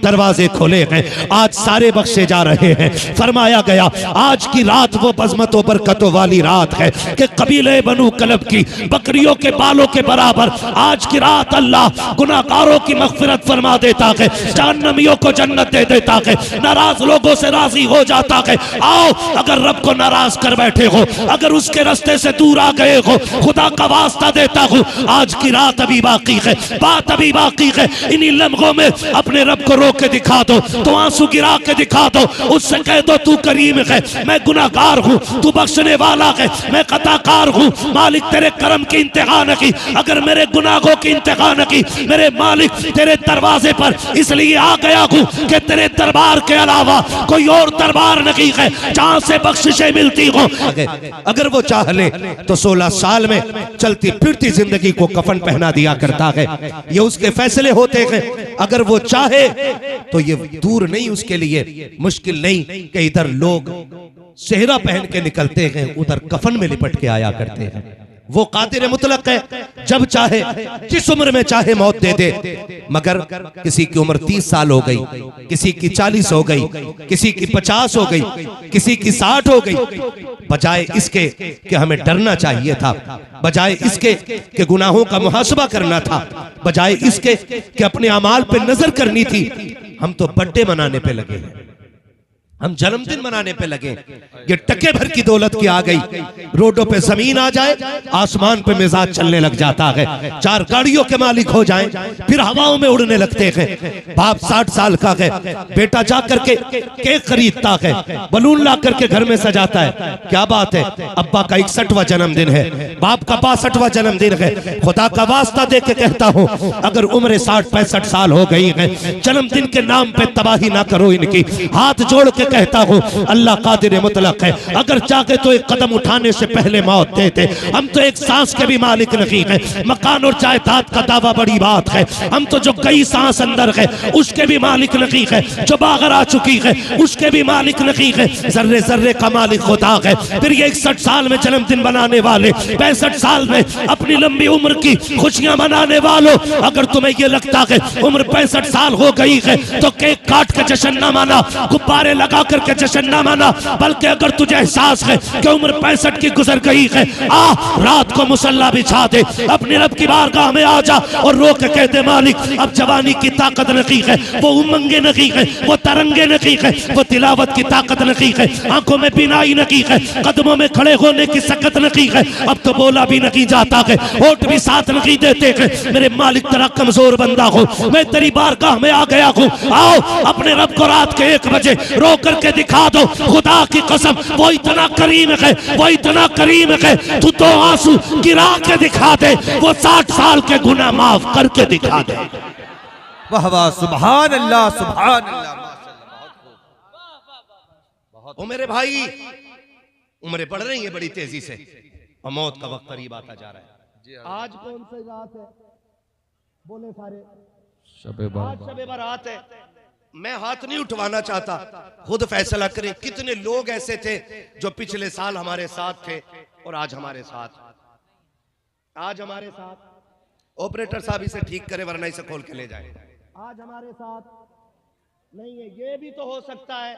दरवाजे खोले हैं, आज सारे बख्शे जा रहे हैं। फरमाया गया आज की रात वो बज़मतों बरकतों वाली रात है कि कबीले बनु कलब की बकरियों के बालों के बराबर आज की रात अल्लाह गुनाहगारों की मग़फ़िरत फरमा देता है, जहन्नमियों को जन्नत दे देता है, नाराज लोगों से राजी हो जाता है। आओ, अगर रब को नाराज कर बैठे हो, अगर उसके रास्ते से दूर आ गए हो, खुदा का वास्ता देता हूँ, आज की रात अभी बाकी है, बात अभी बाकी है। इन्हीं लम्हों में अपने रब को रोक के दिखा दो, तो आंसू गिरा के दिखा दो, उससे कह दो तू करीम है, मैं गुनाहगार हूँ, तू बख्शने वाला है, मैं खताकार हूँ। मालिक तेरे करम की इंतहा न की, अगर मेरे गुनाहों की इंतहा न की, मेरे मालिक तेरे दरवाजे पर इसलिए आ गया हूँ कि तेरे दरबार के अलावा कोई और दरबार नहीं है जहाँ से बख्शिशें मिलती हो। अगर वो चाह ले तो 16 साल में चलती फिरती जिंदगी को कफन पहना दिया करता है, ये उसके फैसले होते हैं। अगर वो चाहे तो ये दूर नहीं, उसके लिए मुश्किल नहीं कि इधर लोग सेहरा पहन के निकलते हैं, उधर कफन में लिपट के आया करते हैं। वो कादिर मुतलक है, जब चाहे जिस उम्र में चाहे मौत दे दे। मगर किसी की उम्र 30 साल हो गई, किसी की 40 हो गई, किसी की 50 हो गई, किसी की 60 हो गई, बजाय इसके कि हमें डरना चाहिए था, बजाय इसके कि गुनाहों का मुहासबा करना था, बजाय इसके कि अपने अमाल पे नजर करनी थी, हम तो बर्थडे मनाने पे लगे हैं, हम जन्मदिन मनाने पे लगे। ये टके भर की दौलत की आ गई, रोडों पे जमीन आ जाए, आसमान पे मिजाज चलने लग जाता है, 4 गाड़ियों के मालिक हो जाएं, फिर हवाओं में उड़ने लगते हैं। बाप 60 साल का है, बेटा जा करके केक खरीदता है, बलून ला करके घर में सजाता है, क्या बात है। अब्बा का 61वां जन्मदिन है, बाप का 62वां जन्मदिन है। खुदा का वास्ता दे के कहता हूँ, अगर उम्र 60-65 साल हो गई है, जन्मदिन के नाम पे तबाही ना करो इनकी। हाथ जोड़ के कहता हूँ, अल्लाह कादिर मुतलक है, अगर चाहे तो एक कदम उठाने से पहले मौत देते। हम तो एक सांस के भी मालिक नहीं है, मकान और जायदाद का दावा बड़ी बात है, हम तो जो कई सांस अंदर है उसके भी मालिक नहीं है, जो बाहर आ चुकी है उसके भी मालिक नहीं है, जर्रे जर्रे का मालिक खुदा है। फिर ये 61 साल में जन्मदिन बनाने वाले, 65 साल में अपनी लंबी उम्र की खुशियां मनाने वालों, अगर तुम्हें ये लगता है उम्र 65 साल हो गई है तो केक काट के जश्न न माना, गुब्बारे लगा करके जश्न न माना, बल्कि अगर तुझे एहसास है कि उम्र 65 की गुजर गई है, आ रात को मुसल्ला बिछा दे, अपने रब की बारगाह में आ जा और रो के कह दे, मालिक अब जवानी की ताकत नहीं है, वो उमंगे नहीं है, वो तरंगे नहीं है, वो तिलावत की ताकत नहीं है, आंखों में बीनाई नहीं है, कदमों में खड़े होने की सकत नहीं है, अब तो बोला भी नहीं जाता है, होठ भी साथ नहीं देते हैं। मेरे मालिक तेरा कमजोर बंदा हो, मैं तेरी बारगाह में आ गया हूँ, आओ अपने रब को रात के 1 बजे रो करके दिखा दो। खुदा की कसम वो इतना करीम है, वो इतना करीम है, तू तो आंसू गिरा के दिखा दे, वो 60 साल के गुनाह माफ करके दिखा दे। वाह वाह, सुभान अल्लाह, सुभान अल्लाह। ओ मेरे भाई, उम्रें बढ़ रही है बड़ी तेजी से और मौत का वक्त करीब आता जा रहा है। आज कौन सी रात है? बोले सारे, शबे बारात है। मैं हाथ नहीं उठवाना चाहता, खुद फैसला करें। कितने लोग ऐसे थे जो पिछले साल हमारे साथ थे और आज हमारे साथ, ऑपरेटर साहब इसे ठीक करे वरना इसे खोल के ले जाए। आज हमारे साथ नहीं है, ये भी तो हो सकता है,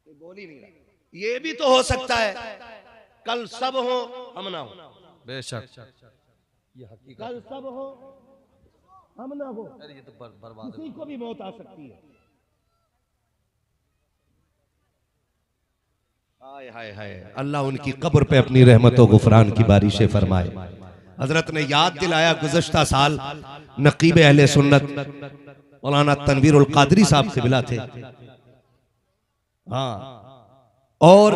बोल ही नहीं रहा, ये भी तो हो सकता है कल सब हो हम ना हो। बेशक ये हकीकत, कल सब हो हम ना हो, ये तो बर्बाद, किसी को भी मौत आ सकती है। हाय हाय हाय, अल्लाह उनकी कब्र पे अपनी रहमतों गुफरान की बारिशें फरमाए। हजरत ने याद दिलाया, गुज़श्ता साल नकीब अहले सुन्नत मौलाना तनवीरुल कादरी साहब क़िबला थे, हाँ, और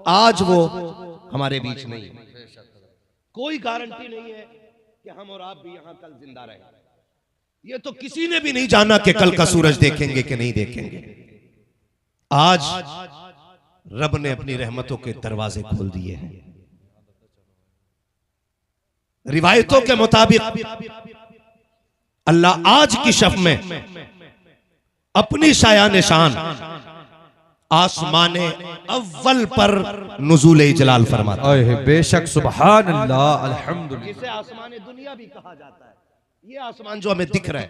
आज वो हमारे बीच नहीं है। कोई गारंटी नहीं है कि हम और आप भी यहाँ कल जिंदा रहें। ये तो किसी ने भी नहीं जाना कि कल का सूरज देखेंगे कि नहीं देखेंगे। आज रब ने अपनी रहमतों के दरवाजे खोल दिए हैं। रिवायतों के मुताबिक अल्लाह आज की शब में अपनी शाया निशान आसमाने अव्वल पर नुज़ूल जलाल फरमाता है। बेशक, सुभान अल्लाह, अल्हम्दुलिल्लाह। जिसे आसमाने दुनिया भी कहा जाता है, ये आसमान जो हमें दिख रहा है,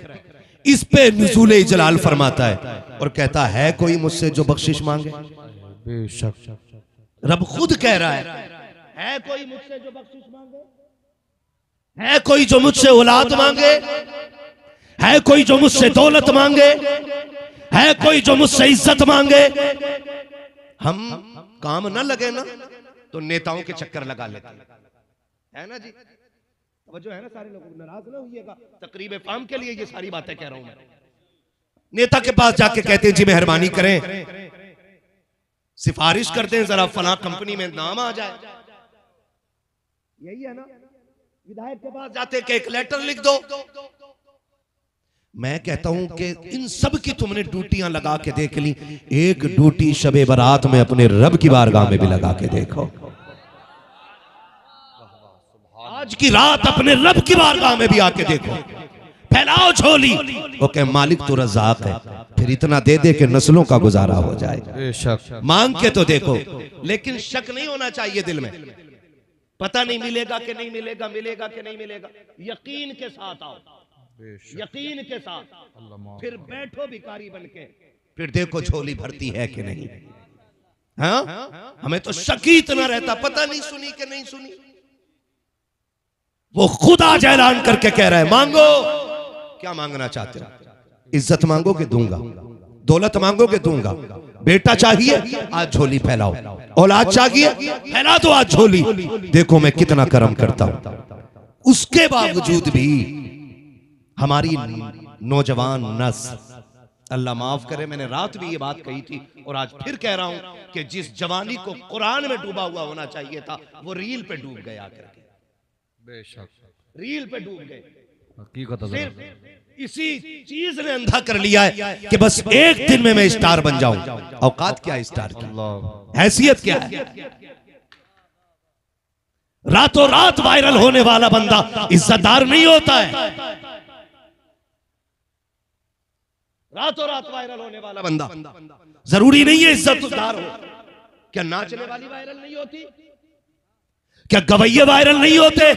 इस पे नुज़ूल जलाल फरमाता है और कहता है कोई मुझसे जो बख्शिश मांगे। बेशक रब खुद कह रहा है कोई मुझसे जो बख्शिश मांगे, है कोई जो मुझसे औलाद मांगे, है कोई जो मुझसे दौलत मांगे, है कोई जो मुझसे इज्जत मांगे। हम काम ना लगे ना तो नेताओं के चक्कर लगा लेते है ना जी। जो है ना, सारे लोग नाराज ना होइएगा, तकरीब फाम के लिए ये सारी बातें कह रहा हूं मैं। नेता के पास जाके कहते हैं जी मेहरबानी करें, सिफारिश करते हैं जरा फलां कंपनी में नाम आ जाए, यही है ना। विधायक के पास जाते कि एक लेटर लिख दो। मैं कहता हूं कि इन सब की तुमने ड्यूटियां लगा के देख ली, एक ड्यूटी शबे बारात में अपने रब की बारगाह में भी लगा के देखो। आज की रात अपने रब की बारगाह में भी आके देखो, फैलाओ झोली। ओके मालिक तो रज़ाक है, फिर इतना दे दे के नस्लों का गुजारा हो जाए। मांग के तो देखो, लेकिन शक नहीं होना चाहिए दिल में। पता नहीं मिलेगा कि नहीं मिलेगा, मिलेगा कि नहीं मिलेगा। यकीन के साथ आओ, यकीन के साथ फिर बैठो भिखारी बन के, फिर देखो झोली भरती है कि नहीं। हाँ, हमें तो शक ही इतना रहता, पता नहीं सुनी कि नहीं सुनी। वो खुद आज ऐलान करके कह रहा है मांगो। क्या मांगना चाहते हो? इज्जत मांगोगे दूंगा, दौलत मांगोगे दूंगा, बेटा चाहिए आज झोली फैलाओ, औलाद चाहिए फैला दो आज झोली। देखो मैं कितना करम करता हूं। उसके बावजूद भी हमारी नौजवान नस्ल, अल्लाह माफ करे, मैंने रात भी ये बात कही थी और आज फिर कह रहा हूं कि जिस जवानी को कुरान में डूबा हुआ होना चाहिए था, वो रील पे डूब गया करके। बेशक रील पे डूब गए। सिर्फ इसी चीज ने अंधा कर लिया है कि बस एक दिन में मैं स्टार बन जाऊं। औकात क्या है स्टार की, हैसियत क्या है? रातों रात वायरल होने वाला बंदा इज्जतदार नहीं होता है। रातों रात वायरल होने वाला बंदा जरूरी नहीं है इज्जतदार हो। क्या नाचने वाली वायरल नहीं होती? क्या गवैये वायरल नहीं होते?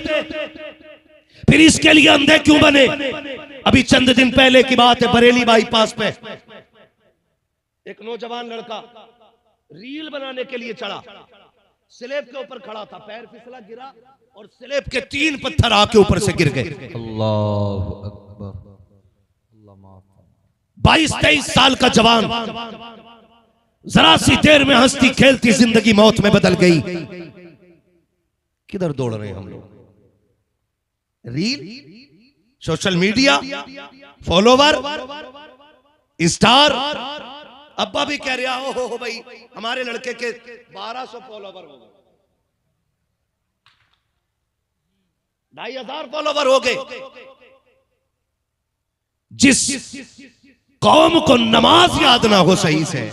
फिर इसके लिए अंधे क्यों बने? अभी चंद दिन पहले की बात है, बरेली बाईपास पे एक नौजवान लड़का रील बनाने के लिए चढ़ा, स्लैब के ऊपर खड़ा था, पैर फिसला गिरा और स्लैब के 3 पत्थर आके ऊपर से गिर गए। अल्लाह अकबर। 22-23 साल का जवान, जरा सी देर में हंसती खेलती जिंदगी मौत में बदल गई। किधर दौड़ रहे हैं हम लोग? Reel, social media, follower, star. अब्बा भी कह रहा हो भाई हमारे लड़के के 1200 फॉलोवर हो गए, 2500 फॉलोवर हो गए। जिस कौम को नमाज याद ना हो सही से,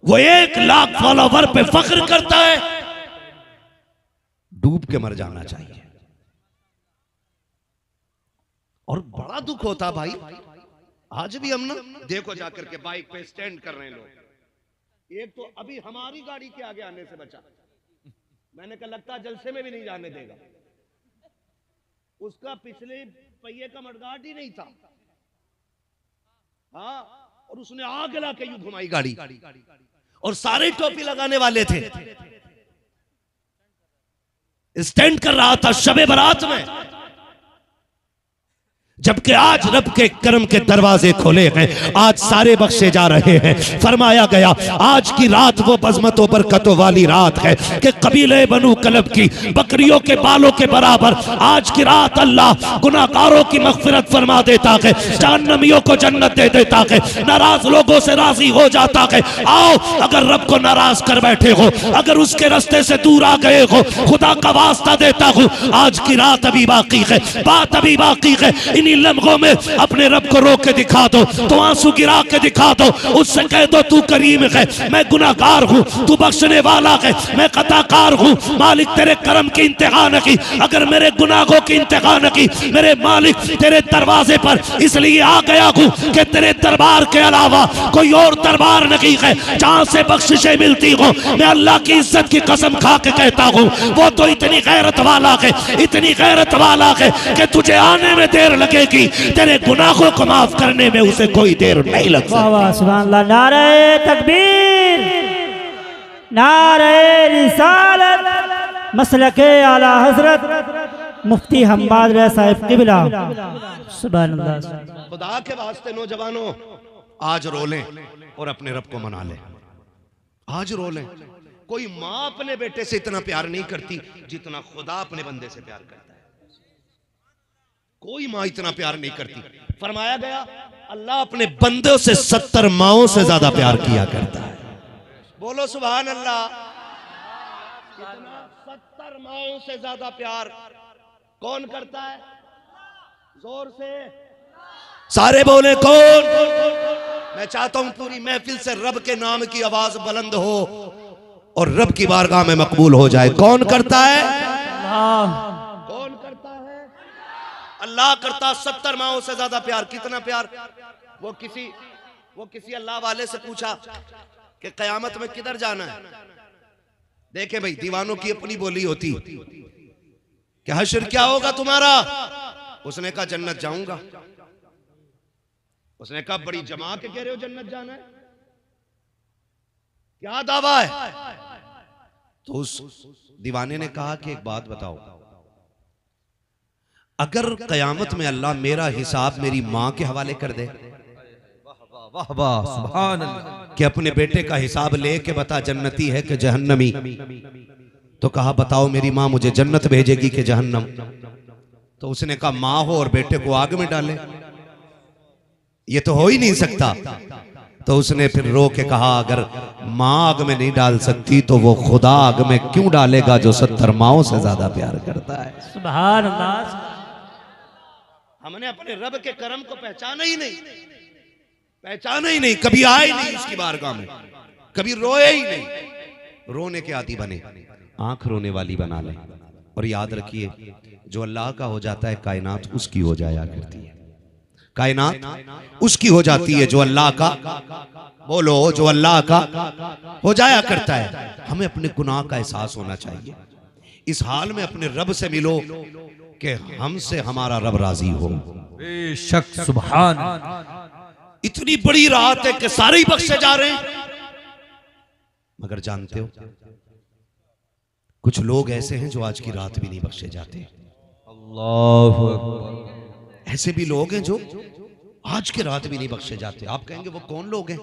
वो 1 लाख फॉलोवर पे फख्र करता है। डूब के मर जाना चाहिए। और बड़ा दुख होता भाई, आज भी हम ना देखो जाकर के बाइक पे स्टैंड कर रहे हैं लोग। एक तो अभी हमारी गाड़ी के आगे आने से बचा, मैंने कहा लगता जलसे में भी नहीं जाने देगा। उसका पिछले पहिए का मडगार्ड ही नहीं था। हाँ, और उसने आग ला के यूं घुमाई गाड़ी और सारे टोपी लगाने वाले थे। स्टैंड कर रहा था शबे बारात में, जबकि आज रब के करम के दरवाजे खोले हैं, आज सारे बख्शे जा रहे हैं। फरमाया गया आज की रात वो बज़मतों बरकतों वाली रात है कि कबीले बनु कलब की बकरियों के बालों के बराबर आज की रात अल्लाह गुनाहगारों की मग़फ़िरत फरमा देता है, जहन्नमियों को जन्नत दे देता है, नाराज लोगों से राजी हो जाता है। आओ, अगर रब को नाराज कर बैठे हो, अगर उसके रास्ते से दूर आ गए हो, खुदा का वास्ता देता हूं आज की रात अभी बाकी है, बात अभी बाकी है। इन्हीं इन्हीं लम्हों में अपने रब को रो के दिखा दो, तो आंसू गिरा के दिखा दो, उससे कह दो तू करीम है, मैं गुनाहगार हूँ, तू बख्शने वाला है, मैं खताकार हूँ। मालिक तेरे करम की इंतहा न की, अगर मेरे गुनाहों की इंतहा न की, मेरे मालिक तेरे दरवाजे पर इसलिए आ गया हूँ कि तेरे दरबार के अलावा कोई और दरबार नहीं है जहाँ से बख्शिशें मिलती हो। मैं अल्लाह की इज्जत की कसम खा के कहता हूँ, वो तो इतनी गैरत वाला है, इतनी गैरत वाला है कि तुझे आने में देर लगेगी, तेरे गुनाहों को माफ करने में उसे कोई देर नहीं लग सकती। सुभान अल्लाह। नारे तकबीर, नारे रिसालत, मसलके आला हजरत मुफ्ती हम्माद रज़ा साहिब क़िबला। सुभान अल्लाह। खुदा के वास्ते नौजवानों, आज रो लें और अपने रब को मना लें। आज रो लें। कोई माँ अपने बेटे से इतना प्यार नहीं करती जितना खुदा अपने बंदे से प्यार करता है। कोई माँ इतना प्यार नहीं करती। फरमाया गया अल्लाह अपने बंदों से 70 माओं से ज्यादा प्यार किया करता है। बोलो सुभान अल्लाह। 70 माओं से ज्यादा प्यार कौन करता है? जोर से सारे बोले कौन? मैं चाहता हूं पूरी महफिल से रब के नाम की आवाज बुलंद हो और रब की बारगाह में मकबूल हो जाए। कौन करता है? कौन करता है? अल्लाह करता। 70 माओं से ज्यादा प्यार। कितना प्यार? वो किसी अल्लाह वाले से पूछा कि कयामत में किधर जाना है। देखे भाई, दीवानों की अपनी बोली होती कि हश्र क्या होगा तुम्हारा? उसने कहा जन्नत जाऊंगा। उसने कहा बड़ी जमा के कह रहे हो जन्नत जाना है, क्या दावा है? तो उस दीवाने ने कहा कि एक बात बताओ, अगर कयामत में अल्लाह मेरा हिसाब मेरी मां के हवाले कर दे, वाह वाह सुभान अल्लाह, कि अपने बेटे का हिसाब लेके बता जन्नती है कि जहन्नमी, तो कहा बताओ मेरी मां मुझे जन्नत भेजेगी कि जहन्नम? तो उसने कहा मां हो और बेटे को आग में डाले, ये तो हो ही नहीं सकता। तो उसने फिर रो के कहा अगर मां आग में नहीं डाल सकती तो वो खुदा आग में क्यों डालेगा जो 70 माओं से ज्यादा प्यार करता है। सुभान अल्लाह। हमने अपने रब के करम को पहचाना ही नहीं, कभी आए नहीं उसकी बारगाह में, कभी रोए ही नहीं। रोने के आदी बने, आंख रोने वाली बना लें। और याद रखिए जो अल्लाह का हो जाता है कायनात उसकी हो जाया करती है। कायनात उसकी हो जाती है जो अल्लाह का, बोलो, जो अल्लाह का हो जाया करता है। हमें अपने गुनाह का एहसास होना चाहिए। इस हाल में अपने रब से मिलो कि हमसे हमारा रब राजी हो। बेशक सुभान। इतनी बड़ी रात है कि सारे ही बख्शे जा रहे हैं, मगर जानते हो कुछ लोग ऐसे हैं जो आज की रात भी नहीं बख्शे जाते। अल्लाह अकबर। ऐसे भी लोग हैं जो आज की रात भी नहीं बख्शे जाते। आप कहेंगे वो कौन लोग हैं?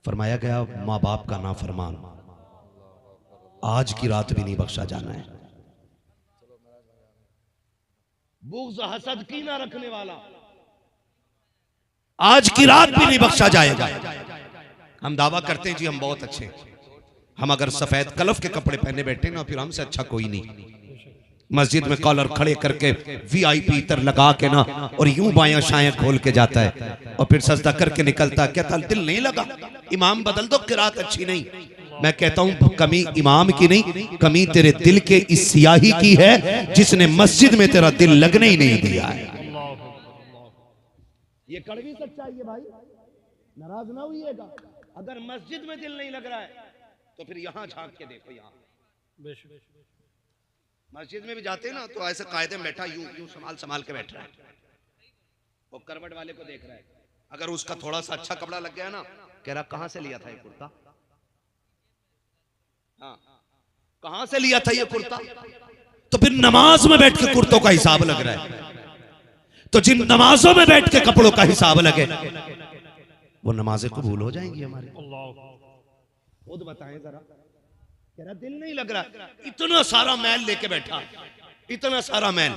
फरमाया गया माँ बाप का नाफरमान आज की रात भी नहीं बख्शा जाना है। बुग़्ज़ हसद की ना रखने वाला आज की रात भी नहीं बख्शा जाएगा। हम दावा करते हैं जी हम बहुत अच्छे हैं, हम अगर सफेद कलफ के कपड़े पहने बैठे ना फिर हमसे अच्छा कोई नहीं। मस्जिद में कॉलर खड़े करके VIP इतर लगा के ना और यूं बायां शायां खोल के जाता है और फिर सजदा करके निकलता है। कहता दिल नहीं लगा, इमाम बदल दो, किरात अच्छी नहीं। मैं कहता हूं कमी इमाम की नहीं, कमी तेरे दिल के इस सियाही की है जिसने मस्जिद में तेरा दिल लगने ही नहीं दिया है। ये कड़वी सच्चाई है भाई, नाराज ना होइएगा। अगर मस्जिद में दिल नहीं लग रहा है तो फिर यहां झांक के देखो। यहां मस्जिद में भी जाते हैं ना तो ऐसे कायदे में बैठा यूं संभाल के बैठ रहा है, वो करवट वाले को देख रहा है। अगर उसका थोड़ा सा अच्छा कपड़ा लग गया ना, कह रहा कहां से लिया था ये कुर्ता? हाँ, कहां से लिया था ये कुर्ता? तो फिर नमाज में बैठ के कुर्तों का हिसाब लग रहा है। तो जिन नमाजों में बैठ के कपड़ों का हिसाब लगे वो नमाजें कबूल हो जाएंगी हमारी। खुद बताएं जरा, तेरा दिल नहीं लग रहा, इतना सारा मैल लेके बैठा, इतना सारा मैल।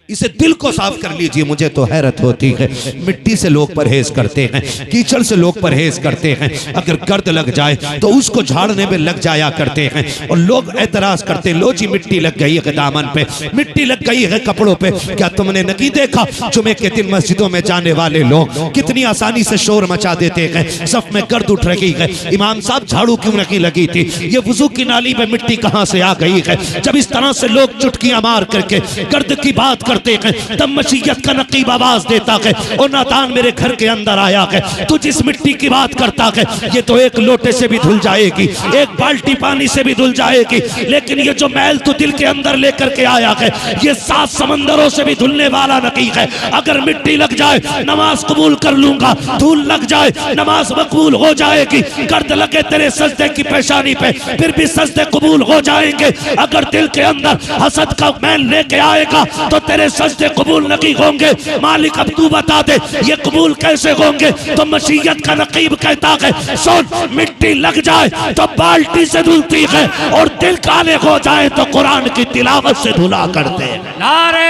इसे दिल को साफ कर लीजिए। मुझे तो हैरत होती है, मिट्टी से लोग परहेज करते हैं, कीचड़ से लोग परहेज करते हैं, अगर गर्द लग जाए तो उसको झाड़ने में लग जाया करते हैं, और लोग एतराज करते हैं, लो जी मिट्टी लग गई है दामन पे, मिट्टी लग गई है कपड़ों पे। क्या तुमने नहीं देखा जुमे के दिन मस्जिदों में जाने वाले लोग कितनी आसानी से शोर मचा देते हैं, सफ में गर्द उठ रही है, इमाम साहब झाड़ू क्यों नहीं लगी थी, ये वुजू की नाली में मिट्टी कहां से आ गई है। जब इस तरह से लोग चुटकियां मार करके गर्द की बात करते हैं, तब मसीयत का नकीब आवाज देता है, और नातान मेरे घर के अंदर आया है, तू जिस मिट्टी की बात करता है ये तो एक लोटे से भी धुल जाएगी, एक बाल्टी पानी से भी धुल जाएगी, लेकिन ये जो मैल तू दिल के अंदर लेकर के आया है ये 7 समंदरों से भी धुलने वाला नहीं है। अगर मिट्टी लग जाए नमाज कबूल कर लूंगा, धूल लग जाए नमाज मकबूल हो जाएगी, गर्द लगे तेरे सजदे की पेशानी पे फिर भी सजदे कबूल हो जाएंगे। अगर दिल के अंदर हसद का मैल लेके आएगा तो तेरे सजदे कबूल नहीं होंगे। मालिक अब तू बता दे ये कबूल कैसे होंगे। तो मसीयत का नकीब कहता है, सुन मिट्टी लग जाए तो बाल्टी से धुलती है, और दिल काले हो जाए तो कुरान की तिलावत से धुला करते हैं। नारे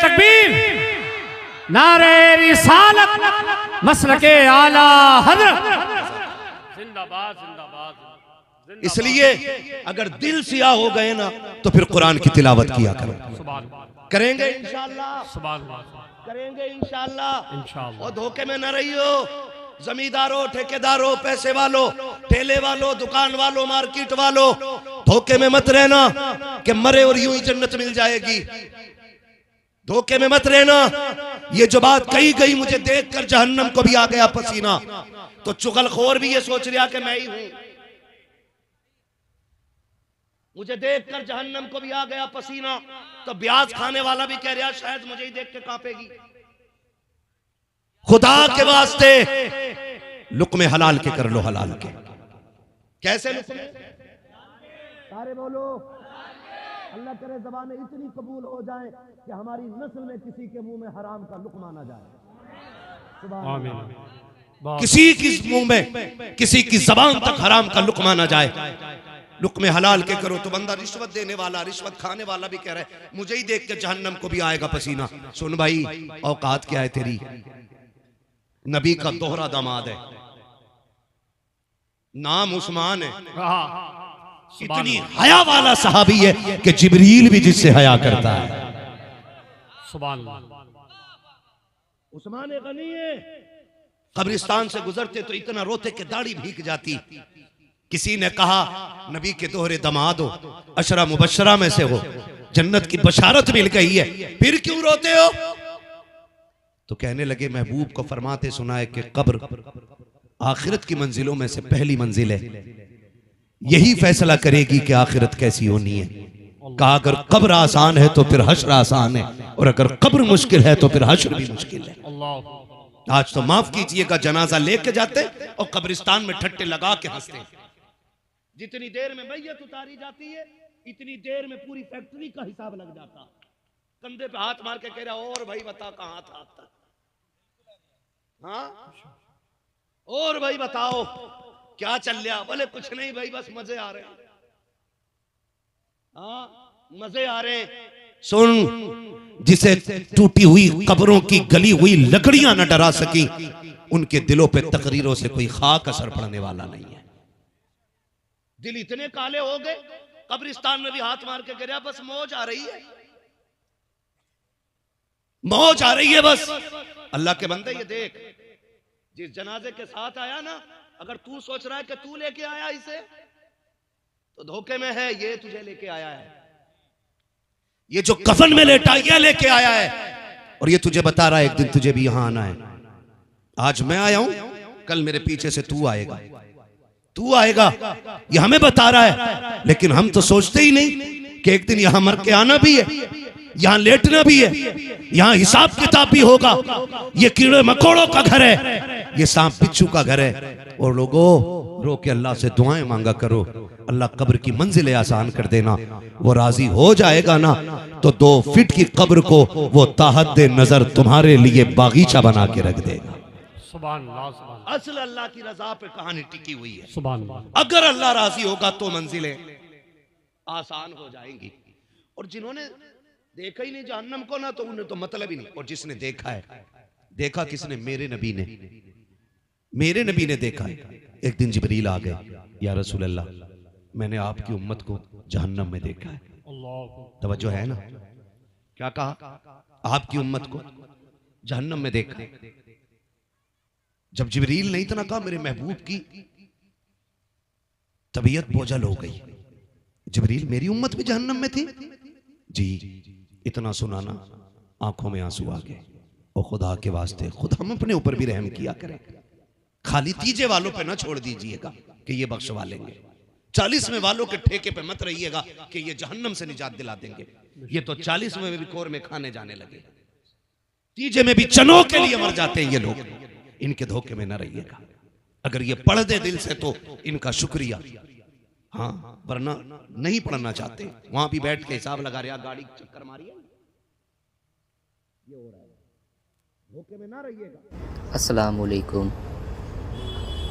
तकबीर, नारे रिसालत, मसलके आला हज़रत, जिंदाबाद जिंदाबाद। इसलिए अगर दिल सियाह हो गए ना तो फिर कुरान की तिलावत किया करो। करेंगे इंशाअल्लाह, करेंगे इंशाअल्लाह। और धोखे में न रहियो, जमींदारों, ठेकेदारों, पैसे वालों, ठेले वालों, दुकान वालों, मार्केट वालों, धोखे में मत रहना कि मरे और यूं ही जन्नत मिल जाएगी। धोखे में मत रहना। ये जो बात कही गई मुझे देखकर जहन्नम को भी आ गया पसीना, तो चुगलखोर भी ये सोच रहा कि मैं ही हूं। मुझे देखकर जहन्नम को भी आ गया पसीना, तो ब्याज खाने वाला भी कह रहा शायद मुझे ही देख के कांपेगी। खुदा के वास्ते लुक्मे हलाल के कर लो, हलाल के। कैसे लुक्मे? सारे बोलो, अल्लाह करे ज़बानें इतनी कबूल हो जाए कि हमारी नस्ल में किसी के मुंह में हराम का लुक्मा ना जाए। आमीन। किसी की मुंह में, किसी की जबान तक हराम का लुक्मा ना जाए। लुक्मे हलाल के करो। तो बंदा रिश्वत देने वाला, रिश्वत खाने वाला भी कह रहा है मुझे ही देख के जहन्नम को भी आएगा पसीना। सुन भाई, औकात क्या है तेरी? नबी का दोहरा दामाद है, नाम उस्मान है, इतनी हया वाला सहाबी है कि जिब्रील भी जिससे हया करता है। उस्मान गनी है। कब्रिस्तान से गुजरते तो इतना रोते कि दाढ़ी भीग जाती। किसी ने कहा नबी के दोहरे दामाद हो, अशरा मुबशरा में से हो, जन्नत की बशारत मिल गई है, फिर क्यों रोते हो? तो कहने लगे महबूब को फरमाते सुना है कि कब्र आखिरत की मंजिलों में से पहली मंजिल है, यही फैसला करेगी कि आखिरत कैसी होनी है। कहा अगर कब्र आसान है तो फिर हश्र आसान है, और अगर कब्र मुश्किल है तो फिर हश्र भी मुश्किल है। आज तो माफ कीजिएगा, जनाजा लेके जाते और कब्रिस्तान में ठट्टे लगा के हंसते। जितनी देर में मैयत उतारी जाती है इतनी देर में पूरी फैक्ट्री का हिसाब लग जाता। कंधे पे हाथ मार के कह रहा और भाई बता कहां था अब तक, हाँ और भाई बताओ क्या चल रहा? बोले कुछ नहीं भाई बस मजे आ रहे हैं। हाँ मजे आ रहे हैं। सुन, जिसे टूटी हुई कब्रों की गली हुई लकड़ियां न डरा सकी, उनके दिलों पे तकरीरों से कोई खाक असर पड़ने वाला नहीं है। दिल इतने काले हो गए, कब्रिस्तान में भी हाथ मार के कह रहा बस मौज आ रही है, मौज आ रही है बस। अल्लाह के बंदे ये देख, जिस जनाजे के साथ आया ना, अगर तू सोच रहा है कि तू लेके आया इसे तो धोखे में है, ये तुझे लेके आया है। ये जो कफन में लेटा ये लेके आया है, और ये तुझे बता रहा है एक दिन तुझे भी यहां आना है। आज मैं आया हूं, कल मेरे पीछे से तू आएगा, तू आएगा, ये हमें बता रहा है। लेकिन हम तो सोचते ही नहीं कि एक दिन यहां मर के आना भी है, यहां लेटना भी है, यहां हिसाब किताब भी होगा। ये कीड़े मकोड़ों का घर है, ये सांप बिच्छू का घर है। और लोगों रो के अल्लाह से दुआएं मांगा करो, अल्लाह कब्र की मंजिलें आसान कर देना। वो राजी हो जाएगा ना तो 2 फीट की कब्र को वो ताहद्दे नजर तुम्हारे लिए बागीचा बना के रख देगा। असल अल्लाह की रजा पे कहानी टिकी हुई है। अगर अल्लाह राजी होगा तो मंजिलें आसान हो जाएंगी। और जिन्होंने देखा ही नहीं जहन्नम को ना, तो उन्हें तो मतलब ही नहीं। और जिसने देखा है, देखा किसने? मेरे नबी ने, मेरे नबी ने देखा है। एक दिन जिब्रील आ गए, या रसूल अल्लाह, मैंने आपकी उम्मत को जहन्नम में देखा है। तवज्जो है ना? क्या कहा? आपकी उम्मत को जहन्नम में देखा। जब जिब्रील ने इतना कहा, मेरे महबूब की तबीयत बोझल हो गई। जिब्रील, मेरी उम्मत भी जहन्नम में थी? जी। इतना सुनाना, आंखों में आंसू आ गए। और खुदा के वास्ते खुद हम अपने ऊपर भी रहम किया करें। खाली तीजे वालों पे ना छोड़ दीजिएगा कि ये बख्शवा लेंगे। 40वें वालों के ठेके पे मत रहिएगा कि ये जहन्नम से निजात दिला देंगे। ये तो 40वें में भी कोर में खाने जाने लगे, तीजे में भी चनों के लिए मर जाते हैं ये लोग। इनके धोखे में ना रहिएगा। अगर ये पढ़ दे दिल से तो इनका शुक्रिया, हाँ, वरना नहीं पढ़ना चाहते। वहां भी बैठ के हिसाब लगा रहे, गाड़ी चक्कर मारिए, ये हो रहा है। धोखे में ना रहिएगा। अस्सलाम वालेकुम।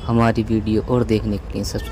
हमारी वीडियो और देखने के लिए सब्सक्राइब